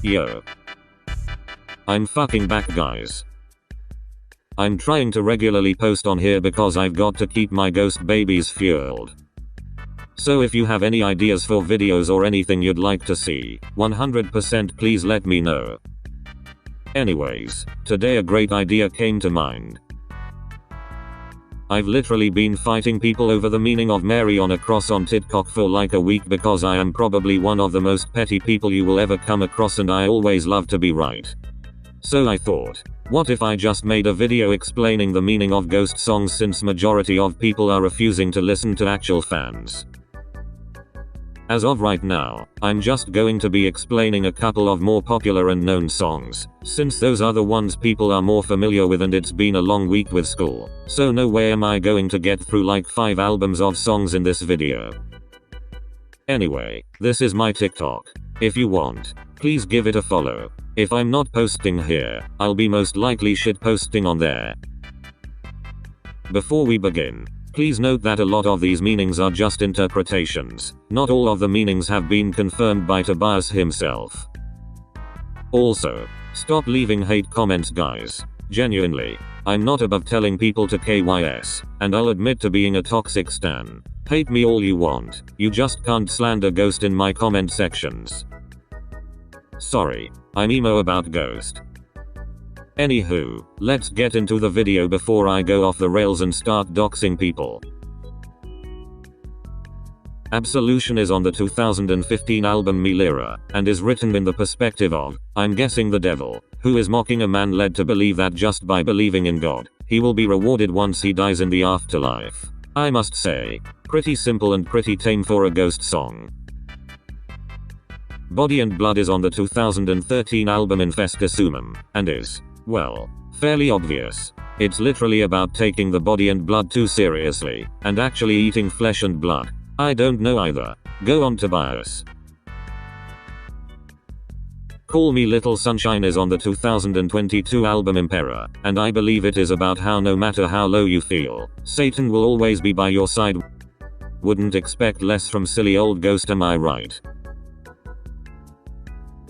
Yo. I'm fucking back, guys. I'm trying to regularly post on here because I've got to keep my ghost babies fueled. So if you have any ideas for videos or anything you'd like to see, 100% please let me know. Anyways, today a great idea came to mind. I've literally been fighting people over the meaning of Mary on a cross on TikTok for like a week because I am probably one of the most petty people you will ever come across and I always love to be right. So I thought, what if I just made a video explaining the meaning of ghost songs since majority of people are refusing to listen to actual fans. As of right now, I'm just going to be explaining a couple of more popular and known songs, since those are the ones people are more familiar with and it's been a long week with school, so no way am I going to get through like 5 albums of songs in this video. Anyway, this is my TikTok. If you want, please give it a follow. If I'm not posting here, I'll be most likely shit posting on there. Before we begin, please note that a lot of these meanings are just interpretations. Not all of the meanings have been confirmed by Tobias himself. Also, stop leaving hate comments, guys. Genuinely, I'm not above telling people to KYS, and I'll admit to being a toxic stan. Hate me all you want, you just can't slander Ghost in my comment sections. Sorry, I'm emo about Ghost. Anywho, let's get into the video before I go off the rails and start doxing people. Absolution is on the 2015 album Me Lira, and is written in the perspective of, I'm guessing the devil, who is mocking a man led to believe that just by believing in God, he will be rewarded once he dies in the afterlife. I must say, pretty simple and pretty tame for a ghost song. Body and Blood is on the 2013 album Infesta Sumum, and is, well, fairly obvious. It's literally about taking the body and blood too seriously, and actually eating flesh and blood. I don't know either. Go on, Tobias. Call Me Little Sunshine is on the 2022 album Emperor, and I believe it is about how no matter how low you feel, Satan will always be by your side. Wouldn't expect less from silly old Ghost, am I right?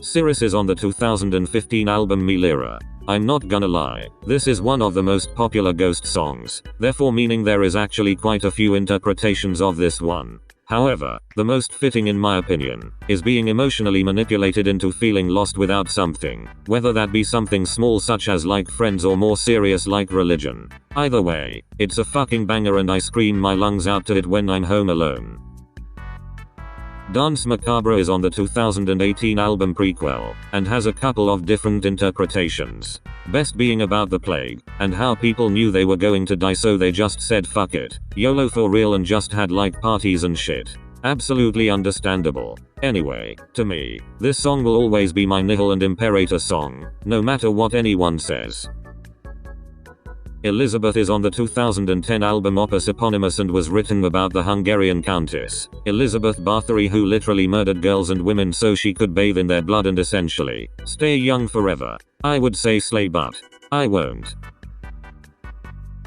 Cirrus is on the 2015 album Me Lira. I'm not gonna lie, this is one of the most popular Ghost songs, therefore meaning there is actually quite a few interpretations of this one. However, the most fitting in my opinion, is being emotionally manipulated into feeling lost without something, whether that be something small such as like friends or more serious like religion. Either way, it's a fucking banger and I scream my lungs out to it when I'm home alone. Dance Macabre is on the 2018 album Prequel, and has a couple of different interpretations. Best being about the plague, and how people knew they were going to die so they just said fuck it, YOLO for real and just had like parties and shit. Absolutely understandable. Anyway, to me, this song will always be my Nihil and Imperator song, no matter what anyone says. Elizabeth is on the 2010 album Opus Eponymous and was written about the Hungarian Countess, Elizabeth Bathory, who literally murdered girls and women so she could bathe in their blood and essentially stay young forever. I would say slay, but I won't.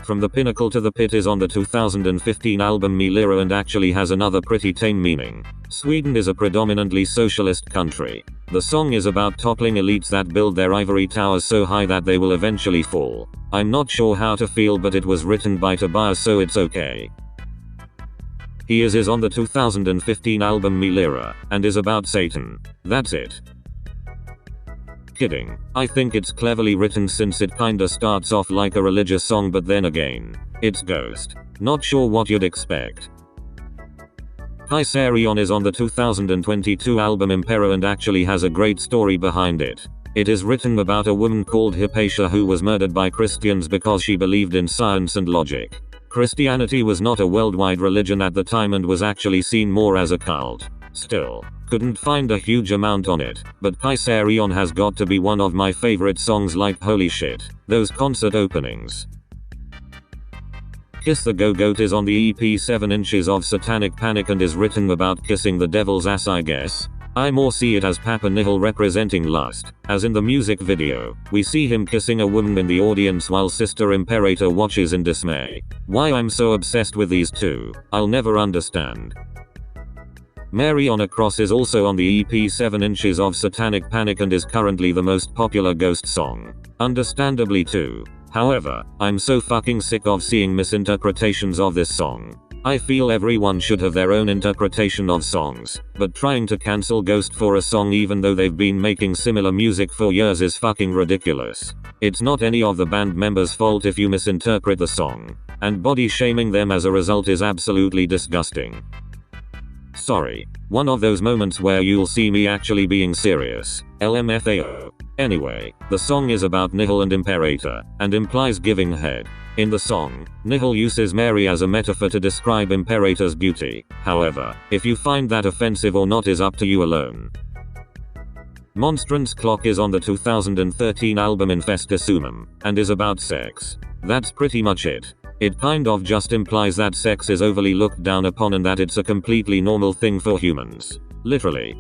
From the Pinnacle to the Pit is on the 2015 album Me Lira and actually has another pretty tame meaning. Sweden is a predominantly socialist country. The song is about toppling elites that build their ivory towers so high that they will eventually fall. I'm not sure how to feel, but it was written by Tobias, so it's okay. He is on the 2015 album Me Lira, and is about Satan. That's it. Kidding. I think it's cleverly written since it kinda starts off like a religious song, but then again, it's Ghost. Not sure what you'd expect. Kaisarion is on the 2022 album Emperor and actually has a great story behind it. It is written about a woman called Hypatia who was murdered by Christians because she believed in science and logic. Christianity was not a worldwide religion at the time and was actually seen more as a cult. Still, couldn't find a huge amount on it, but Kaisarion has got to be one of my favorite songs. Like holy shit, those concert openings. Kiss the Go-Goat is on the EP 7 Inches of Satanic Panic and is written about kissing the devil's ass, I guess. I more see it as Papa Nihil representing lust, as in the music video, we see him kissing a woman in the audience while Sister Imperator watches in dismay. Why I'm so obsessed with these two, I'll never understand. Mary on a Cross is also on the EP 7 Inches of Satanic Panic and is currently the most popular Ghost song. Understandably too. However, I'm so fucking sick of seeing misinterpretations of this song. I feel everyone should have their own interpretation of songs, but trying to cancel Ghost for a song even though they've been making similar music for years is fucking ridiculous. It's not any of the band members' fault if you misinterpret the song, and body shaming them as a result is absolutely disgusting. Sorry. One of those moments where you'll see me actually being serious. LMFAO. Anyway, the song is about Nihil and Imperator, and implies giving head. In the song, Nihil uses Mary as a metaphor to describe Imperator's beauty. However, if you find that offensive or not is up to you alone. Monstrance Clock is on the 2013 album Infesta Sumum, and is about sex. That's pretty much it. It kind of just implies that sex is overly looked down upon and that it's a completely normal thing for humans. Literally.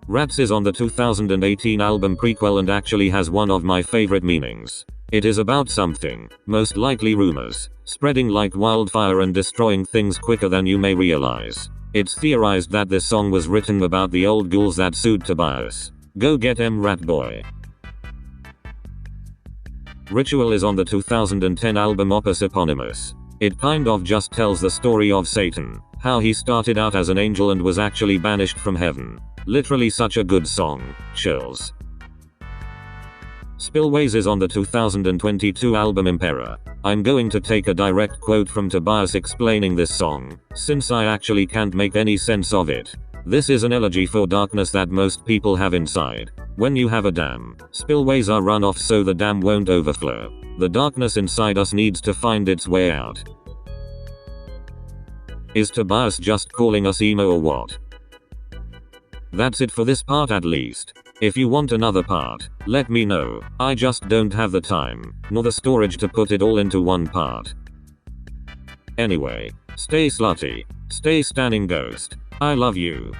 Rats is on the 2018 album Prequel and actually has one of my favorite meanings. It is about something, most likely rumors, spreading like wildfire and destroying things quicker than you may realize. It's theorized that this song was written about the old ghouls that sued Tobias. Go get em, rat boy. Ritual is on the 2010 album Opus Eponymous. It kind of just tells the story of Satan, how he started out as an angel and was actually banished from heaven. Literally such a good song. Chills. Spillways is on the 2022 album Emperor. I'm going to take a direct quote from Tobias explaining this song, since I actually can't make any sense of it. This is an elegy for darkness that most people have inside. When you have a dam, spillways are run off so the dam won't overflow. The darkness inside us needs to find its way out. Is Tobias just calling us emo or what? That's it for this part at least. If you want another part, let me know. I just don't have the time, nor the storage to put it all into one part. Anyway, stay slutty. Stay standing ghost. I love you.